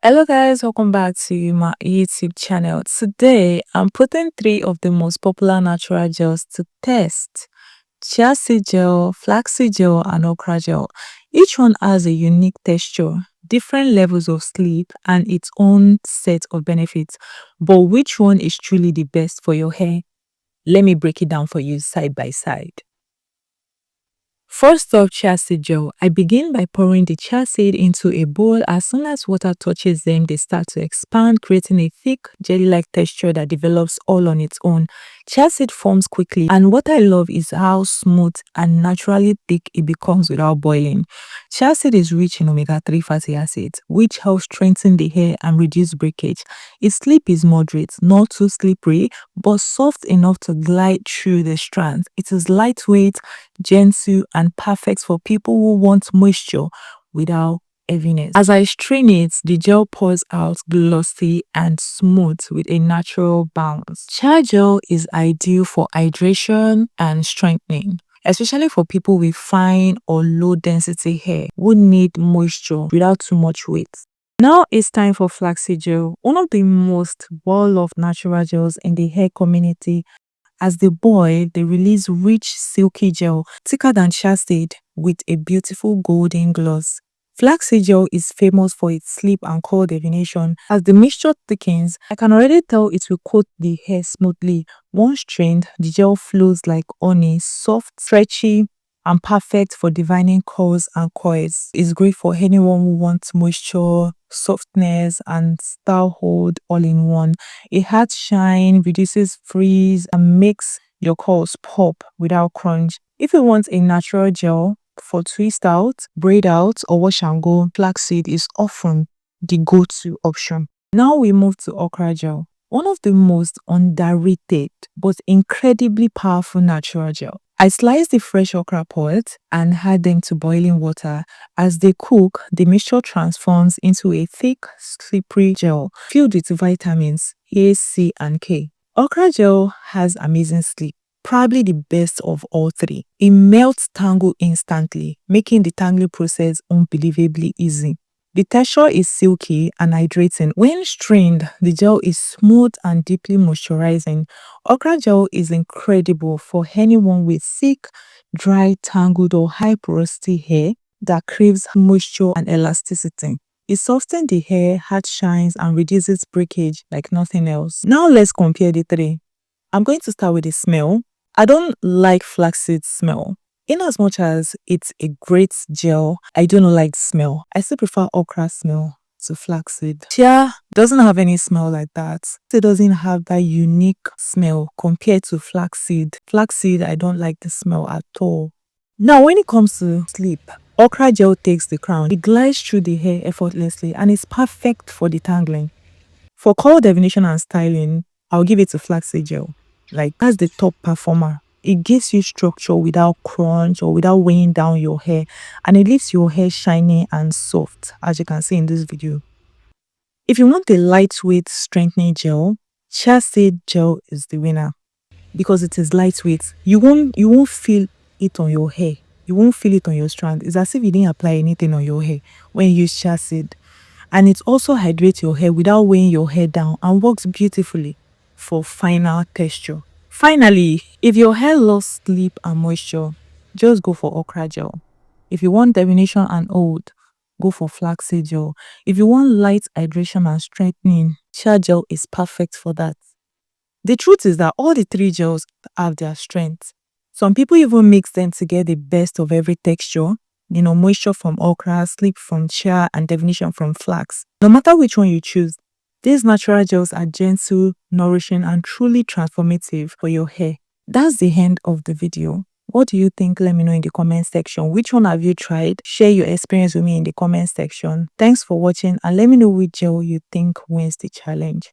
Hello guys, welcome back to my YouTube channel. Today I'm putting 3 of the most popular natural gels to test: Chia seed gel, flaxseed gel, and okra gel. Each one has a unique texture, different levels of sleep, and its own set of benefits. But which one is truly the best for your hair? Let me break it down for you side by side. First up, chia seed gel. I begin by pouring the chia seed into a bowl. As soon as water touches them, they start to expand, creating a thick, jelly-like texture that develops all on its own. Chia seed forms quickly, and what I love is how smooth and naturally thick it becomes without boiling. Chia seed is rich in omega-3 fatty acids, which helps strengthen the hair and reduce breakage. Its slip is moderate, not too slippery, but soft enough to glide through the strands. It is lightweight, gentle, and perfect for people who want moisture without heaviness. As I strain it, the gel pours out glossy and smooth with a natural bounce. Chia gel is ideal for hydration and strengthening, especially for people with fine or low density hair who need moisture without too much weight. Now it's time for flaxseed gel, one of the most well-loved natural gels in the hair community. As they boil, they release rich, silky gel, thicker than chia seed, with a beautiful golden gloss. Flaxseed gel is famous for its sleep and curl definition. As the mixture thickens, I can already tell it will coat the hair smoothly. Once strained, the gel flows like honey, soft, stretchy, and perfect for divining curls and coils. It's great for anyone who wants moisture, softness, and style hold all in one. It adds shine, reduces frizz, and makes your curls pop without crunch. If you want a natural gel for twist out, braid out, or wash and go, flaxseed is often the go-to option. Now we move to okra gel, one of the most underrated but incredibly powerful natural gel. I slice the fresh okra pods and add them to boiling water. As they cook, the mixture transforms into a thick, slippery gel filled with vitamins A, C, and K. Okra gel has amazing sleep, probably the best of all 3. It melts tangle instantly, making the tangling process unbelievably easy. The texture is silky and hydrating. When strained, the gel is smooth and deeply moisturizing. Okra gel is incredible for anyone with thick, dry, tangled, or high porosity hair that craves moisture and elasticity. It softens the hair, adds shines, and reduces breakage like nothing else. Now let's compare the 3. I'm going to start with the smell. I don't like flaxseed smell. In as much as it's a great gel, I do not like the smell. I still prefer okra smell to flaxseed. Chia doesn't have any smell like that. It doesn't have that unique smell compared to flaxseed. Flaxseed, I don't like the smell at all. Now, when it comes to sleep, okra gel takes the crown. It glides through the hair effortlessly and is perfect for detangling. For color definition and styling, I'll give it to flaxseed gel. That's the top performer. It gives you structure without crunch or without weighing down your hair, and it leaves your hair shiny and soft, as you can see in this video. If you want a lightweight strengthening gel, chia seed gel is the winner because it is lightweight. You won't feel it on your hair. You won't feel it on your strand. It's as if you didn't apply anything on your hair when you use chia seed. And it also hydrates your hair without weighing your hair down and works beautifully for final texture. Finally, if your hair loves sleep and moisture, just go for okra gel. If you want definition and hold, go for flaxseed gel. If you want light hydration and strengthening, chia gel is perfect for that. The truth is that all the 3 gels have their strengths. Some people even mix them to get the best of every texture. Moisture from okra, sleep from chia, and definition from flax. No matter which one you choose, these natural gels are gentle, nourishing, and truly transformative for your hair. That's the end of the video. What do you think? Let me know in the comment section. Which one have you tried? Share your experience with me in the comment section. Thanks for watching, and let me know which gel you think wins the challenge.